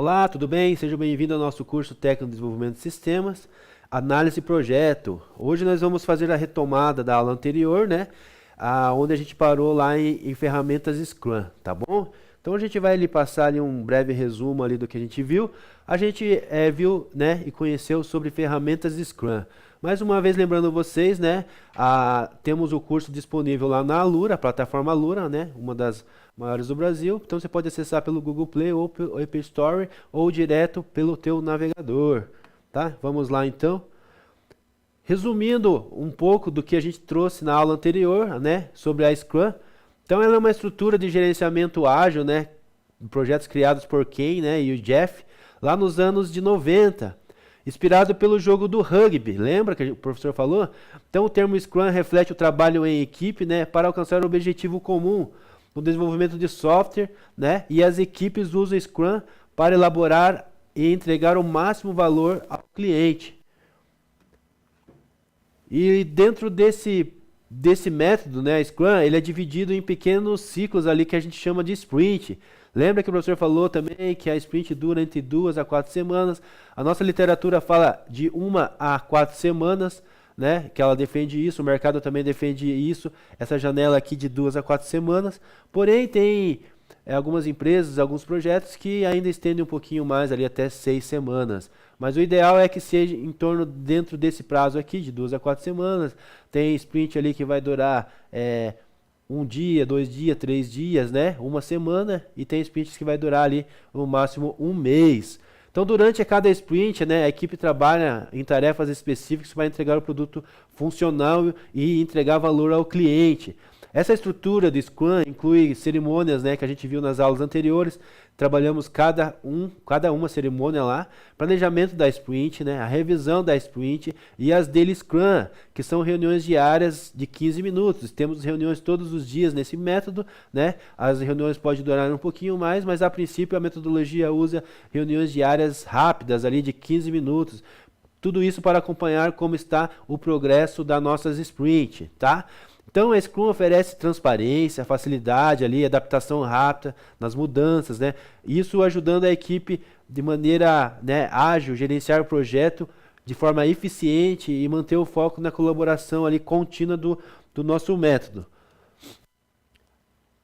Olá, tudo bem? Seja bem-vindo ao nosso curso Técnico de Desenvolvimento de Sistemas, Análise e Projeto. Hoje nós vamos fazer a retomada da aula anterior, né? Onde a gente parou lá em ferramentas Scrum, tá bom? Então a gente vai ali passar ali um breve resumo ali do que a gente viu. A gente viu, né, e conheceu sobre ferramentas Scrum. Mais uma vez lembrando vocês, né, temos o curso disponível lá na Alura, a plataforma Alura, né, uma das maiores do Brasil. Então você pode acessar pelo Google Play ou pelo App Store ou direto pelo teu navegador, tá? Vamos lá então. Resumindo um pouco do que a gente trouxe na aula anterior, né, sobre a Scrum. Então ela é uma estrutura de gerenciamento ágil, né, projetos criados por Ken, né, e o Jeff, lá nos anos de 90. Inspirado pelo jogo do rugby, lembra que o professor falou? Então o termo Scrum reflete o trabalho em equipe, né, para alcançar o objetivo comum no desenvolvimento de software, né, e as equipes usam Scrum para elaborar e entregar o máximo valor ao cliente. E dentro desse método, né, Scrum, ele é dividido em pequenos ciclos ali que a gente chama de sprint. Lembra que o professor falou também que a sprint dura entre 2 a 4 semanas. A nossa literatura fala de 1 a 4 semanas, né? Que ela defende isso, o mercado também defende isso, essa janela aqui de 2 a 4 semanas. Porém, tem algumas empresas, alguns projetos que ainda estendem um pouquinho mais, ali até 6 semanas. Mas o ideal é que seja em torno, dentro desse prazo aqui, de 2 a 4 semanas. Tem sprint ali que vai durar 1 dia, 2 dias, 3 dias, né? 1 semana, e tem sprints que vai durar ali no máximo 1 mês. Então, durante cada sprint, né, a equipe trabalha em tarefas específicas para entregar o produto funcional e entregar valor ao cliente. Essa estrutura do Scrum inclui cerimônias, né, que a gente viu nas aulas anteriores. Trabalhamos cada uma cerimônia lá, planejamento da sprint, né, a revisão da sprint e as daily Scrum, que são reuniões diárias de 15 minutos. Temos reuniões todos os dias nesse método, né? As reuniões podem durar um pouquinho mais, mas a princípio a metodologia usa reuniões diárias rápidas ali de 15 minutos. Tudo isso para acompanhar como está o progresso das nossas sprint, tá? Então a Scrum oferece transparência, facilidade ali, adaptação rápida nas mudanças, né? Isso ajudando a equipe de maneira, né, ágil, gerenciar o projeto de forma eficiente e manter o foco na colaboração ali contínua do nosso método.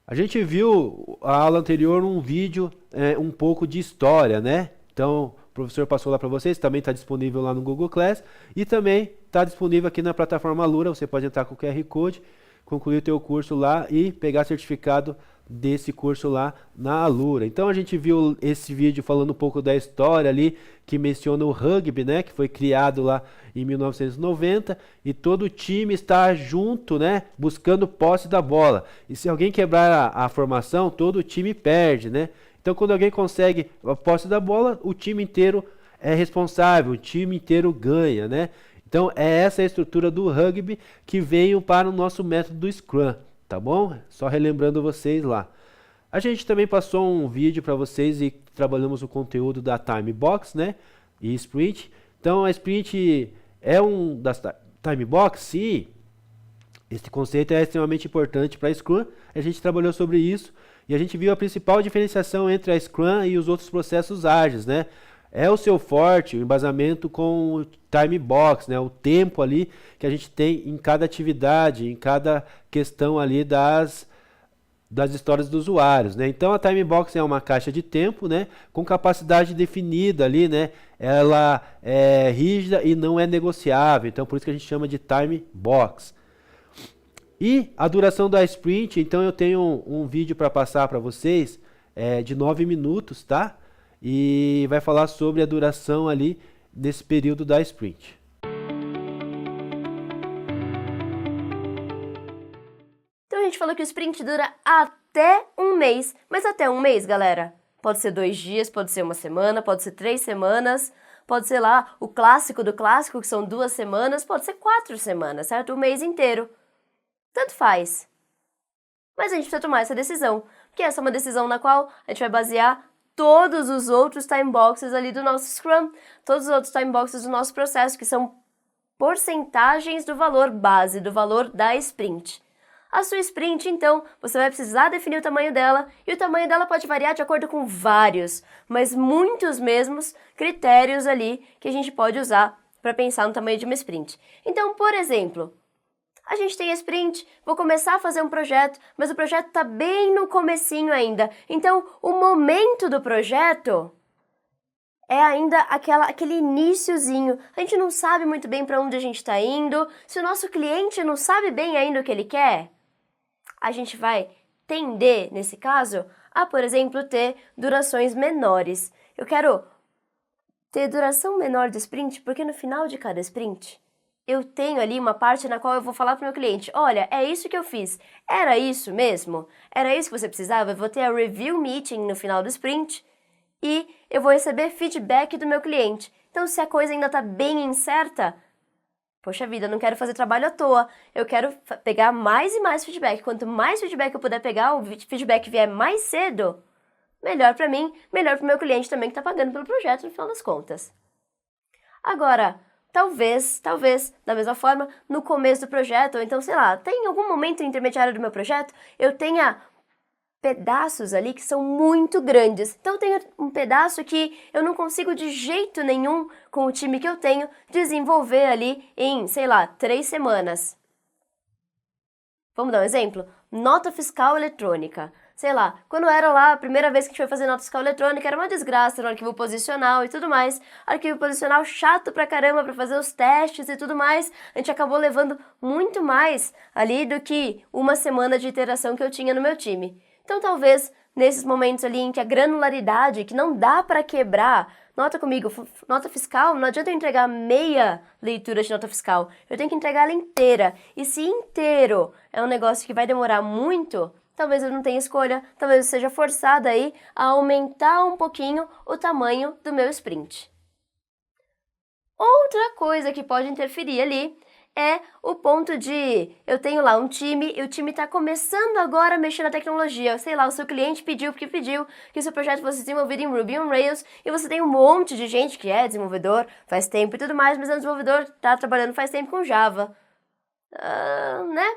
A gente viu a aula anterior um vídeo um pouco de história, né? Então o professor passou lá para vocês, também está disponível lá no Google Class e também está disponível aqui na plataforma Alura. Você pode entrar com o QR Code, concluir o teu curso lá e pegar certificado desse curso lá na Alura. Então a gente viu esse vídeo falando um pouco da história ali, que menciona o rugby, né, que foi criado lá em 1990 e todo o time está junto, né, buscando posse da bola. E se alguém quebrar a formação, todo o time perde, né? Então quando alguém consegue a posse da bola, o time inteiro é responsável, o time inteiro ganha, né? Então é essa a estrutura do rugby que veio para o nosso método do Scrum, tá bom? Só relembrando vocês lá. A gente também passou um vídeo para vocês e trabalhamos o conteúdo da Time Box, né? E Sprint. Então a Sprint é um das Time Box, sim. Esse conceito é extremamente importante para a Scrum. A gente trabalhou sobre isso e a gente viu a principal diferenciação entre a Scrum e os outros processos ágeis, né? É o seu forte, o embasamento com o time box, né? O tempo ali que a gente tem em cada atividade, em cada questão ali das histórias dos usuários, né? Então a time box é uma caixa de tempo, né? Com capacidade definida ali, né? Ela é rígida e não é negociável, então por isso que a gente chama de time box. E a duração da sprint, então eu tenho um vídeo para passar para vocês de 9 minutos, tá? E vai falar sobre a duração ali nesse período da sprint. Então a gente falou que o sprint dura até 1 mês, mas até 1 mês, galera? Pode ser 2 dias, pode ser 1 semana, pode ser 3 semanas, pode ser lá o clássico do clássico, que são 2 semanas, pode ser 4 semanas, certo? O mês inteiro. Tanto faz. Mas a gente precisa tomar essa decisão, porque essa é uma decisão na qual a gente vai basear todos os outros time boxes ali do nosso Scrum, todos os outros time boxes do nosso processo, que são porcentagens do valor base, do valor da sprint. A sua sprint, então, você vai precisar definir o tamanho dela, e o tamanho dela pode variar de acordo com vários, mas muitos mesmos critérios ali que a gente pode usar para pensar no tamanho de uma sprint. Então, por exemplo, a gente tem a sprint, vou começar a fazer um projeto, mas o projeto está bem no comecinho ainda. Então, o momento do projeto é ainda aquele iniciozinho. A gente não sabe muito bem para onde a gente está indo. Se o nosso cliente não sabe bem ainda o que ele quer, a gente vai tender, nesse caso, a, por exemplo, ter durações menores. Eu quero ter duração menor de sprint, porque no final de cada sprint, eu tenho ali uma parte na qual eu vou falar para o meu cliente, olha, é isso que eu fiz. Era isso mesmo? Era isso que você precisava? Eu vou ter a review meeting no final do sprint e eu vou receber feedback do meu cliente. Então, se a coisa ainda está bem incerta, poxa vida, eu não quero fazer trabalho à toa. Eu quero pegar mais e mais feedback. Quanto mais feedback eu puder pegar, o feedback vier mais cedo, melhor para mim, melhor para o meu cliente também que está pagando pelo projeto no final das contas. Agora, talvez, da mesma forma, no começo do projeto, ou então, sei lá, tem algum momento intermediário do meu projeto, eu tenha pedaços ali que são muito grandes. Então, eu tenho um pedaço que eu não consigo de jeito nenhum, com o time que eu tenho, desenvolver ali em, sei lá, 3 semanas. Vamos dar um exemplo? Nota fiscal eletrônica. Sei lá, quando era lá a primeira vez que a gente foi fazer nota fiscal eletrônica, era uma desgraça, era um arquivo posicional e tudo mais. Arquivo posicional chato pra caramba pra fazer os testes e tudo mais. A gente acabou levando muito mais ali do que uma semana de iteração que eu tinha no meu time. Então, talvez, nesses momentos ali em que a granularidade, que não dá para quebrar, nota comigo, nota fiscal, não adianta eu entregar meia leitura de nota fiscal, eu tenho que entregar ela inteira. E se inteiro é um negócio que vai demorar muito, talvez eu não tenha escolha, talvez eu seja forçada aí a aumentar um pouquinho o tamanho do meu sprint. Outra coisa que pode interferir ali é o ponto de eu tenho lá um time e o time está começando agora a mexer na tecnologia. Sei lá, o seu cliente pediu porque pediu que o seu projeto fosse desenvolvido em Ruby on Rails e você tem um monte de gente que é desenvolvedor faz tempo e tudo mais, mas é um desenvolvedor que está trabalhando faz tempo com Java. Né?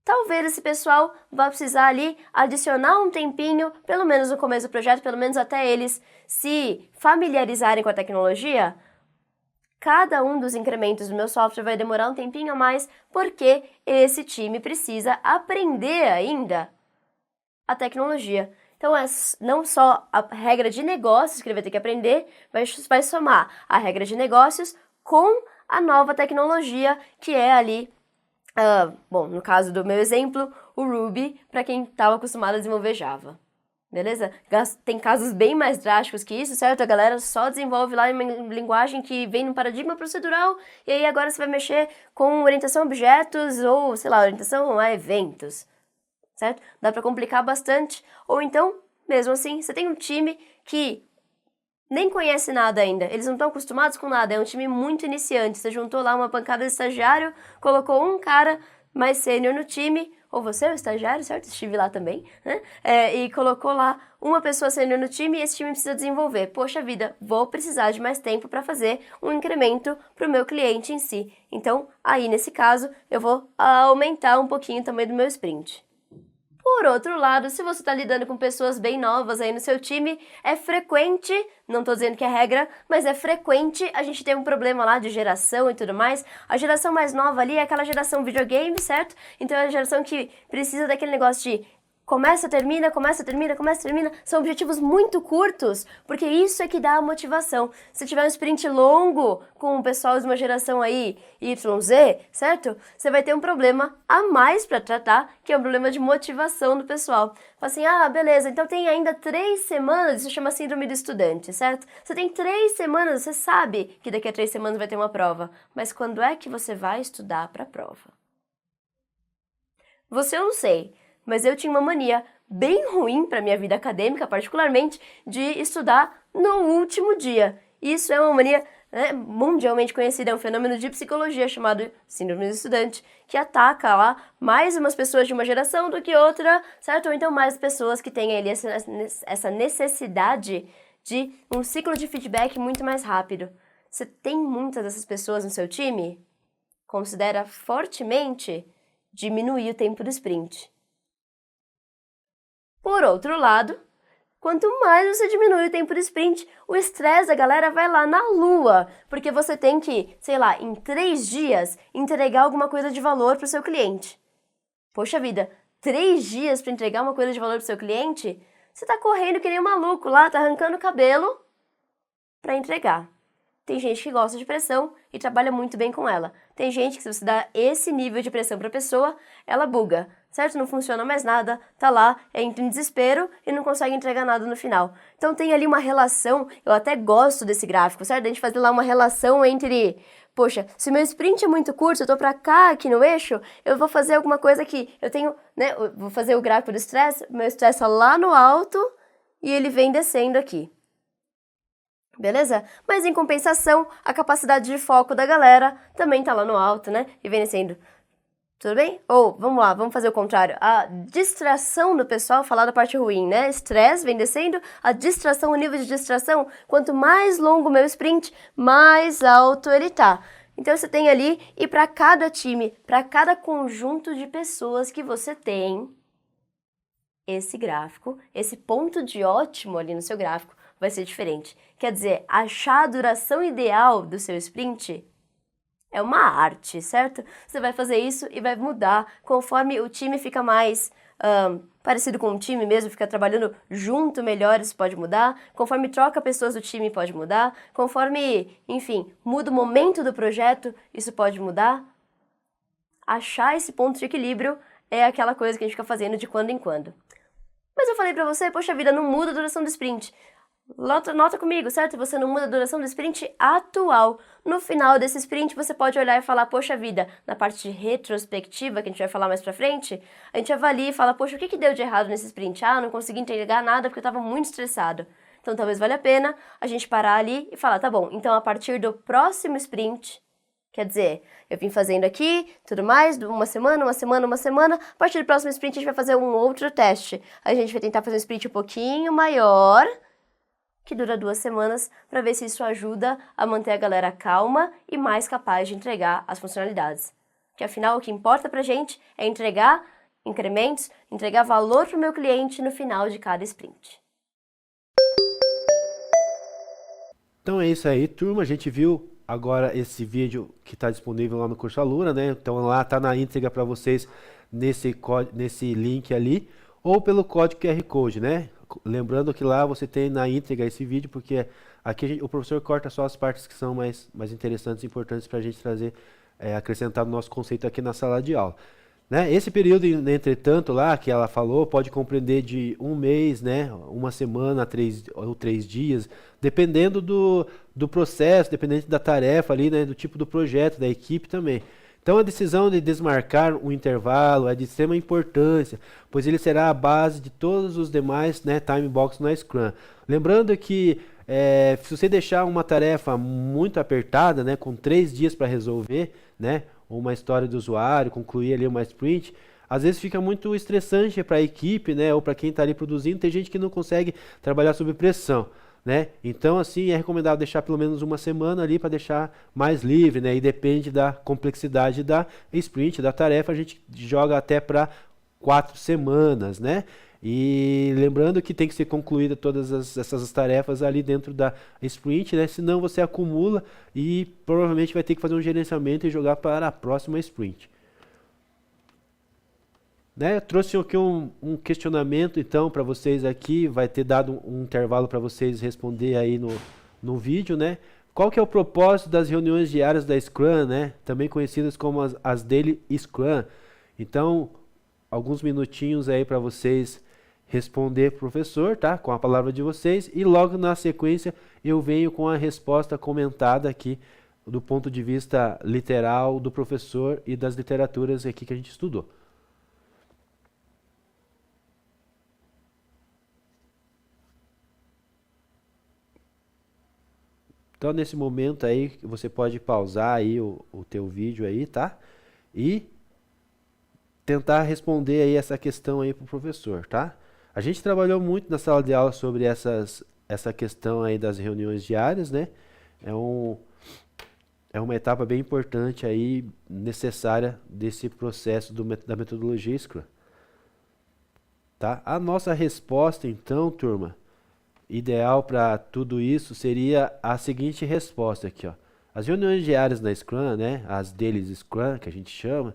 Talvez esse pessoal vá precisar ali adicionar um tempinho, pelo menos no começo do projeto, pelo menos até eles se familiarizarem com a tecnologia. Cada um dos incrementos do meu software vai demorar um tempinho a mais, porque esse time precisa aprender ainda a tecnologia. Então, é não só a regra de negócios que ele vai ter que aprender, vai somar a regra de negócios com a nova tecnologia, que é ali, bom, no caso do meu exemplo, o Ruby, para quem estava acostumado a desenvolver Java. Beleza? Tem casos bem mais drásticos que isso, certo? A galera só desenvolve lá em uma linguagem que vem num paradigma procedural e aí agora você vai mexer com orientação a objetos ou, sei lá, orientação a eventos, certo? Dá pra complicar bastante. Ou então, mesmo assim, você tem um time que nem conhece nada ainda, eles não estão acostumados com nada, é um time muito iniciante. Você juntou lá uma pancada de estagiário, colocou um cara mais sênior no time, ou você é o estagiário, certo? Estive lá também, né? E colocou lá uma pessoa sênior no time e esse time precisa desenvolver. Poxa vida, vou precisar de mais tempo para fazer um incremento para o meu cliente em si. Então, aí nesse caso, eu vou aumentar um pouquinho o tamanho do meu sprint. Por outro lado, se você está lidando com pessoas bem novas aí no seu time, é frequente, não estou dizendo que é regra, mas é frequente a gente ter um problema lá de geração e tudo mais. A geração mais nova ali é aquela geração videogame, certo? Então é a geração que precisa daquele negócio de começa, termina, começa, termina, começa, termina. São objetivos muito curtos, porque isso é que dá a motivação. Se tiver um sprint longo com o pessoal de uma geração aí YZ, certo? Você vai ter um problema a mais para tratar, que é um problema de motivação do pessoal. Fala assim, beleza, então tem ainda 3 semanas, isso chama síndrome do estudante, certo? Você tem 3 semanas, você sabe que daqui a 3 semanas vai ter uma prova, mas quando é que você vai estudar para a prova? Você eu não sei, mas eu tinha uma mania bem ruim para minha vida acadêmica, particularmente, de estudar no último dia. Isso é uma mania mundialmente conhecida, é um fenômeno de psicologia chamado síndrome do estudante, que ataca lá mais umas pessoas de uma geração do que outra, certo? Ou então mais pessoas que têm ali essa necessidade de um ciclo de feedback muito mais rápido. Você tem muitas dessas pessoas no seu time? Considera fortemente diminuir o tempo do sprint. Por outro lado, quanto mais você diminui o tempo do sprint, o estresse da galera vai lá na lua, porque você tem que, sei lá, em 3 dias, entregar alguma coisa de valor para o seu cliente. Poxa vida, 3 dias para entregar uma coisa de valor para o seu cliente? Você está correndo que nem um maluco lá, está arrancando o cabelo para entregar. Tem gente que gosta de pressão e trabalha muito bem com ela. Tem gente que, se você dá esse nível de pressão para a pessoa, ela buga, certo? Não funciona mais nada, tá lá, entra em desespero e não consegue entregar nada no final. Então tem ali uma relação, eu até gosto desse gráfico, certo? A gente fazer lá uma relação entre, poxa, se meu sprint é muito curto, eu tô pra cá aqui no eixo, eu vou fazer alguma coisa que eu tenho, né? Eu vou fazer o gráfico do estresse, meu estresse tá lá no alto e ele vem descendo aqui. Beleza? Mas em compensação, a capacidade de foco da galera também tá lá no alto, né? E vem descendo. Tudo bem? Ou, vamos lá, vamos fazer o contrário. A distração do pessoal, falar da parte ruim, né? Estresse vem descendo, a distração, o nível de distração, quanto mais longo o meu sprint, mais alto ele tá. Então você tem ali, e para cada time, para cada conjunto de pessoas que você tem, esse gráfico, esse ponto de ótimo ali no seu gráfico, vai ser diferente. Quer dizer, achar a duração ideal do seu sprint é uma arte, certo? Você vai fazer isso e vai mudar conforme o time fica mais parecido com o time mesmo, fica trabalhando junto melhor, isso pode mudar. Conforme troca pessoas do time, pode mudar. Conforme, enfim, muda o momento do projeto, isso pode mudar. Achar esse ponto de equilíbrio é aquela coisa que a gente fica fazendo de quando em quando. Mas eu falei pra você, poxa vida, não muda a duração do sprint. Nota comigo, certo? Você não muda a duração do sprint atual. No final desse sprint, você pode olhar e falar, poxa vida, na parte de retrospectiva, que a gente vai falar mais pra frente, a gente avalia e fala, poxa, o que deu de errado nesse sprint? Ah, não consegui entregar nada porque eu tava muito estressado. Então, talvez valha a pena a gente parar ali e falar, tá bom, então a partir do próximo sprint, quer dizer, eu vim fazendo aqui, tudo mais, uma semana, a partir do próximo sprint a gente vai fazer um outro teste. A gente vai tentar fazer um sprint um pouquinho maior, que dura 2 semanas, para ver se isso ajuda a manter a galera calma e mais capaz de entregar as funcionalidades. Que afinal, o que importa pra gente é entregar incrementos, entregar valor pro meu cliente no final de cada sprint. Então é isso aí, turma. A gente viu agora esse vídeo que está disponível lá no curso Alura, né? Então lá tá na íntegra para vocês nesse link ali, ou pelo código QR Code, né? Lembrando que lá você tem na íntegra esse vídeo, porque aqui o professor corta só as partes que são mais interessantes e importantes para a gente trazer, acrescentar no nosso conceito aqui na sala de aula. Né? Esse período, entretanto, lá que ela falou, pode compreender de 1 mês, né? 1 semana, 3 dias, dependendo do processo, dependendo da tarefa ali, né? Do tipo do projeto, da equipe também. Então a decisão de desmarcar um intervalo é de extrema importância, pois ele será a base de todos os demais, né, time box no Scrum. Lembrando que se você deixar uma tarefa muito apertada, né, com 3 dias para resolver, né, uma história do usuário, concluir ali uma sprint, às vezes fica muito estressante para a equipe, né, ou para quem está ali produzindo. Tem gente que não consegue trabalhar sob pressão. Né? Então, assim, é recomendável deixar pelo menos 1 semana ali para deixar mais livre, né? E depende da complexidade da sprint, da tarefa, a gente joga até para 4 semanas, né? E lembrando que tem que ser concluída todas essas tarefas ali dentro da sprint, né? Senão você acumula e provavelmente vai ter que fazer um gerenciamento e jogar para a próxima sprint. Né? Eu trouxe aqui um questionamento então para vocês aqui, vai ter dado um intervalo para vocês responder aí no vídeo, né? Qual que é o propósito das reuniões diárias da Scrum, né? Também conhecidas como as Daily Scrum. Então, alguns minutinhos aí para vocês responder pro professor, tá? Com a palavra de vocês, e logo na sequência eu venho com a resposta comentada aqui do ponto de vista literal do professor e das literaturas aqui que a gente estudou. Então, nesse momento aí, você pode pausar aí o teu vídeo aí, tá? E tentar responder aí essa questão aí pro professor, tá? A gente trabalhou muito na sala de aula sobre essa questão aí das reuniões diárias, né? é uma etapa bem importante aí, necessária desse processo da metodologia Scrum. Tá? A nossa resposta, então, turma, ideal para tudo isso seria a seguinte resposta aqui, ó. As reuniões diárias na Scrum, né, as Daily Scrum, que a gente chama,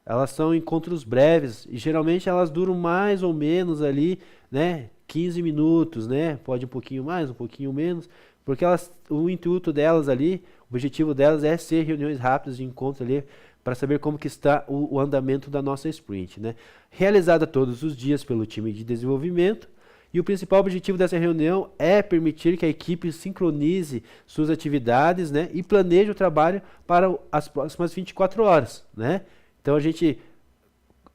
elas são encontros breves e geralmente elas duram mais ou menos ali, né, 15 minutos, né, pode um pouquinho mais, um pouquinho menos, porque o intuito delas ali, o objetivo delas é ser reuniões rápidas de encontro ali para saber como que está o andamento da nossa sprint, né, realizada todos os dias pelo time de desenvolvimento. E o principal objetivo dessa reunião é permitir que a equipe sincronize suas atividades, né, e planeje o trabalho para as próximas 24 horas, né? Então a gente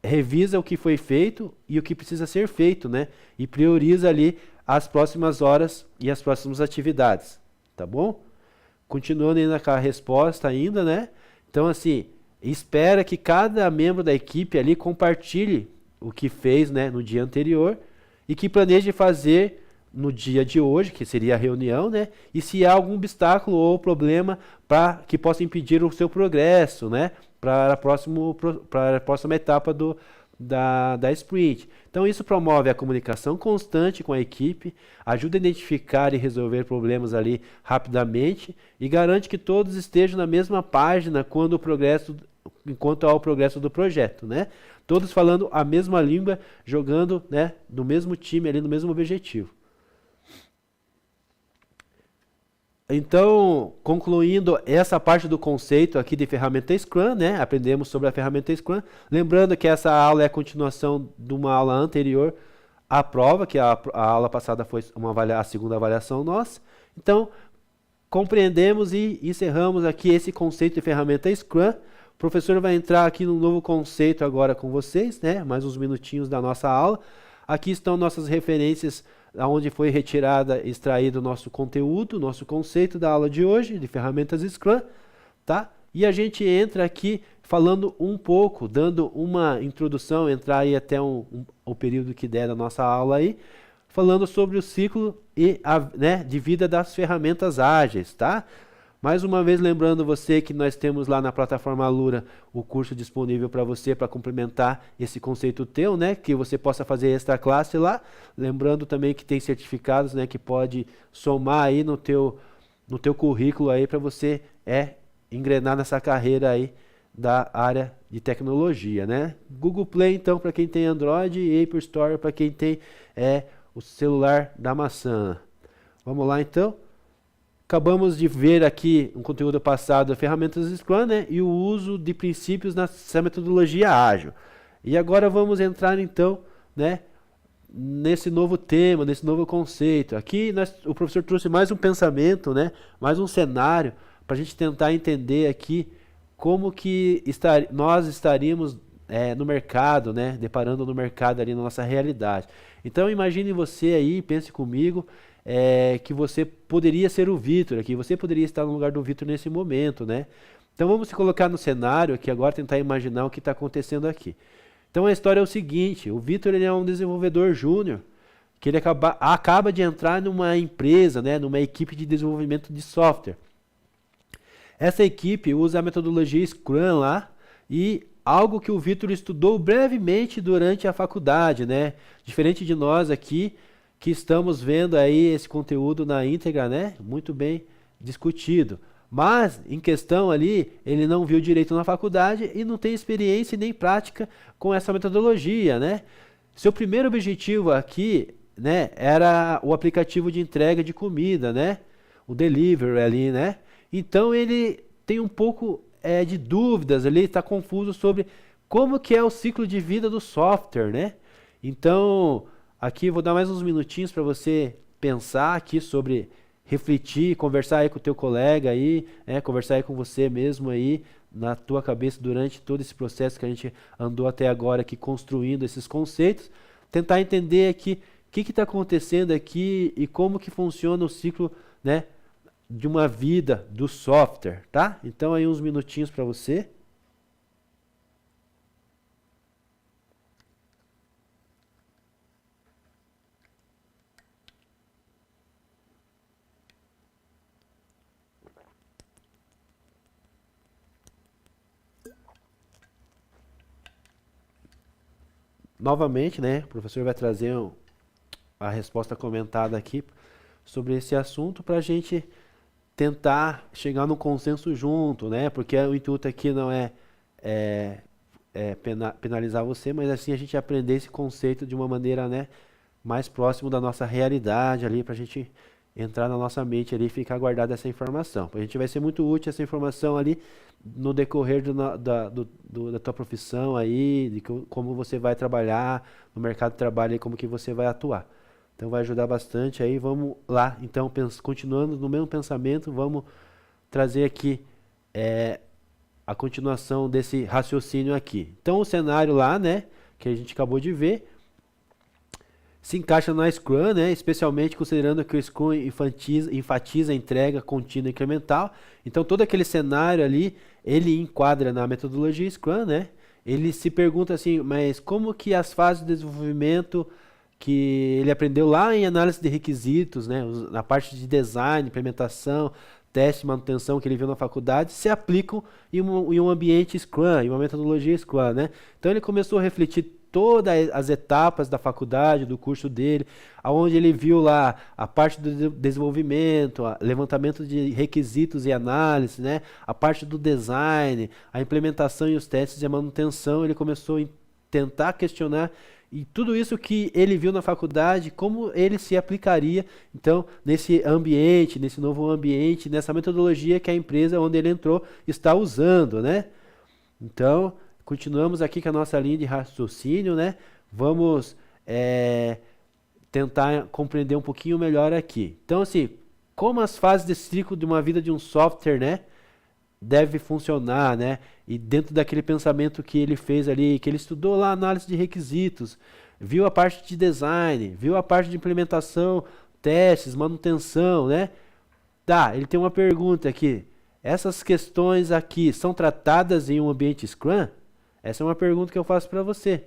revisa o que foi feito e o que precisa ser feito, né? E prioriza ali as próximas horas e as próximas atividades, tá bom? Continuando ainda com a resposta ainda, né? Então assim, espera que cada membro da equipe ali compartilhe o que fez, né, no dia anterior e que planeje fazer no dia de hoje, que seria a reunião, né? E se há algum obstáculo ou problema que possa impedir o seu progresso, né? Para a próxima etapa da sprint. Então isso promove a comunicação constante com a equipe, ajuda a identificar e resolver problemas ali rapidamente e garante que todos estejam na mesma página enquanto ao progresso do projeto, né? Todos falando a mesma língua, jogando, né, no mesmo time ali, no mesmo objetivo. Então, concluindo essa parte do conceito aqui de ferramenta Scrum, né? Aprendemos sobre a ferramenta Scrum. Lembrando que essa aula é a continuação de uma aula anterior à prova, que a aula passada foi a segunda avaliação nossa. Então, compreendemos e encerramos aqui esse conceito de ferramenta Scrum. O professor vai entrar aqui num novo conceito agora com vocês, né? Mais uns minutinhos da nossa aula. Aqui estão nossas referências, onde foi extraído o nosso conteúdo, nosso conceito da aula de hoje, de ferramentas Scrum, tá? E a gente entra aqui falando um pouco, dando uma introdução, entrar aí até o período que der da nossa aula aí, falando sobre o ciclo né, de vida das ferramentas ágeis, tá? Mais uma vez lembrando você que nós temos lá na plataforma Alura o curso disponível para você, para complementar esse conceito teu, né? Que você possa fazer extra classe lá. Lembrando também que tem certificados, né? Que pode somar aí no teu currículo aí para você engrenar nessa carreira aí da área de tecnologia, né? Google Play então para quem tem Android e Apple Store para quem tem o celular da maçã. Vamos lá então. Acabamos de ver aqui um conteúdo passado das ferramentas Scrum, né, e o uso de princípios nessa metodologia ágil. E agora vamos entrar então, né, nesse novo tema, nesse novo conceito. Aqui o professor trouxe mais um pensamento, né, mais um cenário para a gente tentar entender aqui como que nós estaríamos no mercado, né, deparando no mercado ali na nossa realidade. Então imagine você aí, pense comigo, que você poderia ser o Vitor aqui, você poderia estar no lugar do Vitor nesse momento, né? Então vamos se colocar no cenário aqui agora, tentar imaginar o que está acontecendo aqui. Então a história é o seguinte, o Vitor ele é um desenvolvedor júnior, que ele acaba de entrar numa empresa, né, numa equipe de desenvolvimento de software. Essa equipe usa a metodologia Scrum lá e algo que o Vitor estudou brevemente durante a faculdade, né? Diferente de nós aqui, que estamos vendo aí esse conteúdo na íntegra, né? Muito bem discutido. Mas, em questão ali, ele não viu direito na faculdade e não tem experiência nem prática com essa metodologia, né? Seu primeiro objetivo aqui, né, era o aplicativo de entrega de comida, né? O delivery ali, né? Então ele tem um pouco de dúvidas ali, está confuso sobre como que é o ciclo de vida do software, né? Então, aqui vou dar mais uns minutinhos para você pensar aqui sobre, refletir, conversar aí com o teu colega aí, conversar aí com você mesmo aí, na tua cabeça durante todo esse processo que a gente andou até agora aqui construindo esses conceitos, tentar entender aqui o que está acontecendo aqui e como que funciona o ciclo, né, de uma vida do software, tá? Então aí uns minutinhos para você. novamente, né, o professor vai trazer a resposta comentada aqui sobre esse assunto para a gente tentar chegar num consenso junto, né? Porque o intuito aqui não é, penalizar você, mas assim a gente aprender esse conceito de uma maneira, né, mais próximo da nossa realidade ali, para a gente entrar na nossa mente ali e ficar guardada essa informação. A gente vai ser muito útil essa informação ali no decorrer da tua profissão aí, como você vai trabalhar no mercado de trabalho e como que você vai atuar. Então vai ajudar bastante aí. Vamos lá, então, continuando no mesmo pensamento, vamos trazer aqui a continuação desse raciocínio aqui. Então o cenário lá, né, que a gente acabou de ver, se encaixa na Scrum, né, especialmente considerando que o Scrum enfatiza a entrega contínua e incremental. Então todo aquele cenário ali, ele enquadra na metodologia Scrum, né? Ele se pergunta assim, mas como que as fases de desenvolvimento que ele aprendeu lá em análise de requisitos, né, na parte de design, implementação, teste, manutenção que ele viu na faculdade, se aplicam em um ambiente Scrum, em uma metodologia Scrum, né? Então ele começou a refletir todas as etapas da faculdade, do curso dele, aonde ele viu lá a parte do desenvolvimento, levantamento de requisitos e análise, né? A parte do design, a implementação e os testes e a manutenção. Ele começou a tentar questionar e tudo isso que ele viu na faculdade, como ele se aplicaria, então, nesse ambiente, nesse novo ambiente, nessa metodologia que a empresa onde ele entrou está usando, né? Então, continuamos aqui com a nossa linha de raciocínio, né? Vamos tentar compreender um pouquinho melhor aqui. Então, assim, como as fases de ciclo de uma vida de um software, né, deve funcionar, né? E dentro daquele pensamento que ele fez ali, que ele estudou lá análise de requisitos, viu a parte de design, viu a parte de implementação, testes, manutenção, né? Tá, ele tem uma pergunta aqui. Essas questões aqui são tratadas em um ambiente Scrum? Essa é uma pergunta que eu faço para você.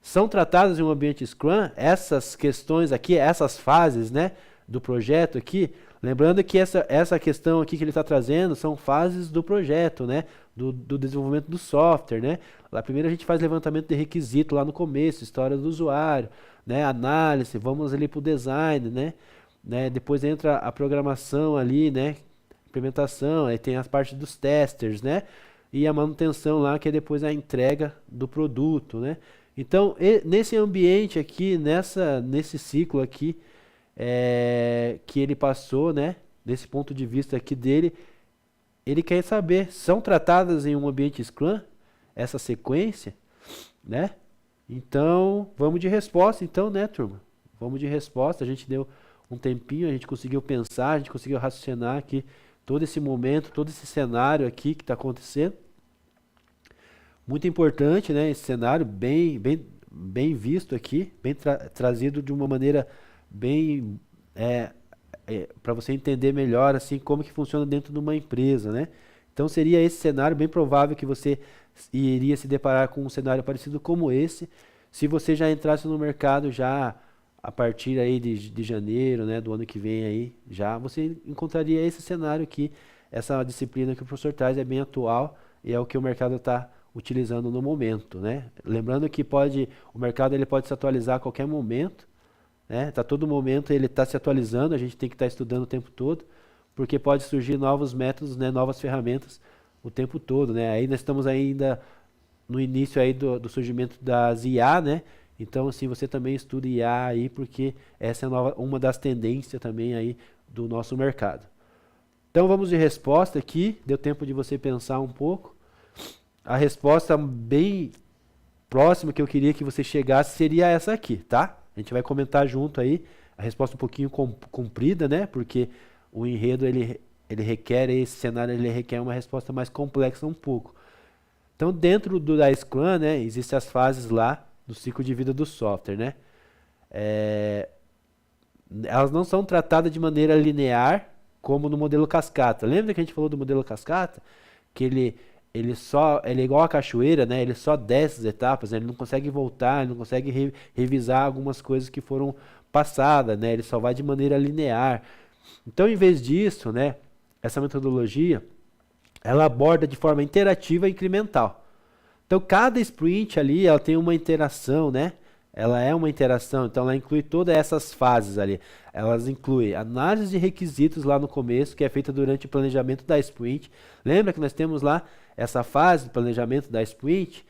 São tratadas em um ambiente Scrum? Essas questões aqui, essas fases, né, do projeto aqui? Lembrando que essa questão aqui que ele está trazendo são fases do projeto, né? Do desenvolvimento do software, né? Lá primeiro a gente faz levantamento de requisito lá no começo, história do usuário, né? Análise, vamos ali para o design, né? Depois entra a programação ali, né? Implementação, aí tem as partes dos testers, né? E a manutenção lá, que é depois a entrega do produto, né? Então, nesse ambiente aqui, nesse ciclo aqui, que ele passou, né? Desse ponto de vista aqui dele, ele quer saber, são tratadas em um ambiente Scrum, essa sequência, né? Então, vamos de resposta, então, né, turma? Vamos de resposta, a gente deu um tempinho, a gente conseguiu pensar, a gente conseguiu raciocinar aqui todo esse momento, todo esse cenário aqui que está acontecendo. Muito importante, né? Esse cenário bem visto aqui, bem trazido de uma maneira bem para você entender melhor assim como que funciona dentro de uma empresa, né? Então seria esse cenário bem provável que você iria se deparar com um cenário parecido como esse, se você já entrasse no mercado já a partir aí de janeiro, né, do ano que vem aí, já você encontraria esse cenário aqui, essa disciplina que o professor traz é bem atual e é o que o mercado está utilizando no momento, né? Lembrando que o mercado ele pode se atualizar a qualquer momento, né? Tá todo momento ele está se atualizando, a gente tem que estar estudando o tempo todo, porque pode surgir novos métodos, né, novas ferramentas o tempo todo, né? Aí nós estamos ainda no início aí do surgimento das IA, né? Então, assim, você também estuda IA aí, porque essa é uma das tendências também aí do nosso mercado. Então, vamos de resposta aqui, deu tempo de você pensar um pouco. A resposta bem próxima que eu queria que você chegasse seria essa aqui, tá? A gente vai comentar junto aí, a resposta um pouquinho comprida, né? Porque o enredo, ele requer, esse cenário, ele requer uma resposta mais complexa um pouco. Então, dentro da Scrum, né, existem as fases lá do ciclo de vida do software, né? Elas não são tratadas de maneira linear, como no modelo cascata. Lembra que a gente falou do modelo cascata? Que ele é igual a cachoeira, né? Ele só desce as etapas, né? Ele não consegue voltar, ele não consegue revisar algumas coisas que foram passadas, né? Ele só vai de maneira linear. Então, em vez disso, né, essa metodologia, ela aborda de forma interativa e incremental. Então, cada sprint ali, ela tem uma interação, né? Ela é uma interação, então ela inclui todas essas fases ali. Elas incluem análise de requisitos lá no começo, que é feita durante o planejamento da sprint. Lembra que nós temos lá essa fase de planejamento da sprint,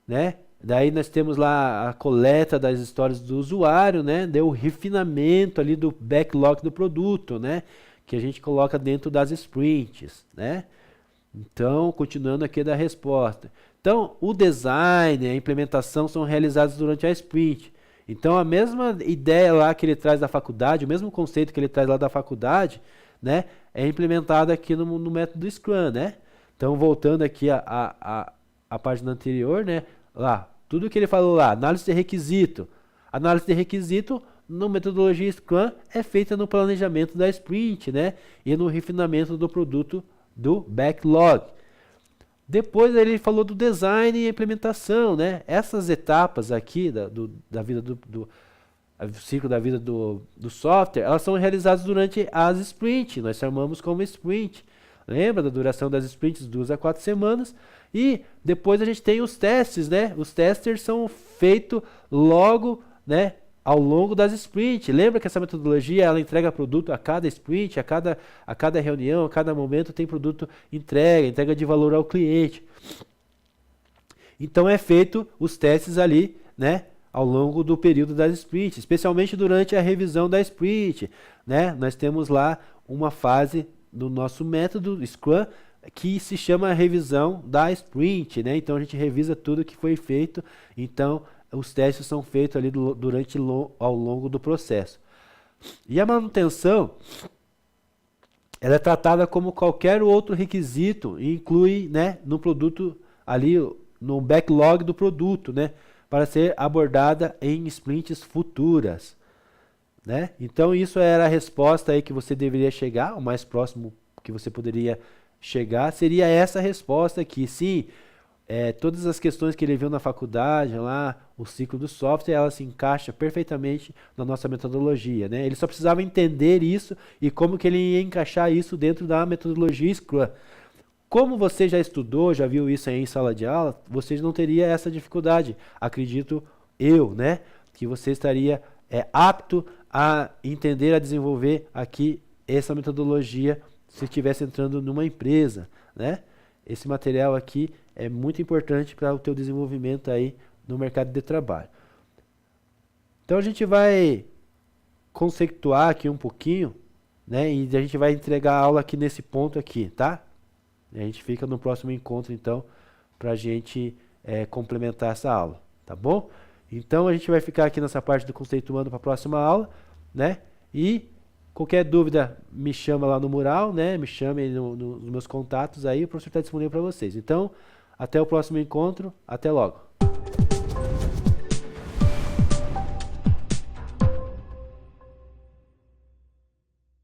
né? Daí nós temos lá a coleta das histórias do usuário, né? Deu o refinamento ali do backlog do produto, né? Que a gente coloca dentro das sprints, né? Então, continuando aqui da resposta. Então, o design e a implementação são realizados durante a sprint. Então, a mesma ideia lá que ele traz da faculdade, o mesmo conceito que ele traz lá da faculdade, né, é implementado aqui no método Scrum, né? Então, voltando aqui a página anterior, né, lá, tudo que ele falou lá, análise de requisito. Análise de requisito no metodologia Scrum é feita no planejamento da sprint, né, e no refinamento do produto do backlog. Depois ele falou do design e implementação, né? Essas etapas aqui da vida do ciclo da vida do software, elas são realizadas durante as sprints. Nós chamamos como sprint. Lembra da duração das sprints, 2 a 4 semanas. E depois a gente tem os testes, né? Os testers são feitos logo, né, ao longo das sprints. Lembra que essa metodologia ela entrega produto a cada sprint, a cada reunião, a cada momento tem produto entrega de valor ao cliente. Então é feito os testes ali, né, ao longo do período das sprints, especialmente durante a revisão da sprint, né? Nós temos lá uma fase do nosso método Scrum que se chama revisão da sprint, né? Então a gente revisa tudo que foi feito. Então os testes são feitos ali ao longo do processo. E a manutenção, ela é tratada como qualquer outro requisito e inclui, né, no produto ali, no backlog do produto, né, para ser abordada em sprints futuras, né? Então isso era a resposta aí que você deveria chegar, o mais próximo que você poderia chegar seria essa resposta aqui. Sim, todas as questões que ele viu na faculdade, lá, o ciclo do software, ela se encaixa perfeitamente na nossa metodologia, né? Ele só precisava entender isso e como que ele ia encaixar isso dentro da metodologia Scrum. Como você já estudou, já viu isso aí em sala de aula, você não teria essa dificuldade, acredito eu, né? Que você estaria apto a entender, a desenvolver aqui essa metodologia se estivesse entrando numa empresa, né? Esse material aqui é muito importante para o teu desenvolvimento aí no mercado de trabalho. Então a gente vai conceituar aqui um pouquinho, né? E a gente vai entregar a aula aqui nesse ponto aqui, tá? A gente fica no próximo encontro então para a gente complementar essa aula, tá bom? Então a gente vai ficar aqui nessa parte do conceituando para a próxima aula, né? E qualquer dúvida me chama lá no mural, né? Me chame nos meus contatos aí, o professor está disponível para vocês. Então, até o próximo encontro, até logo.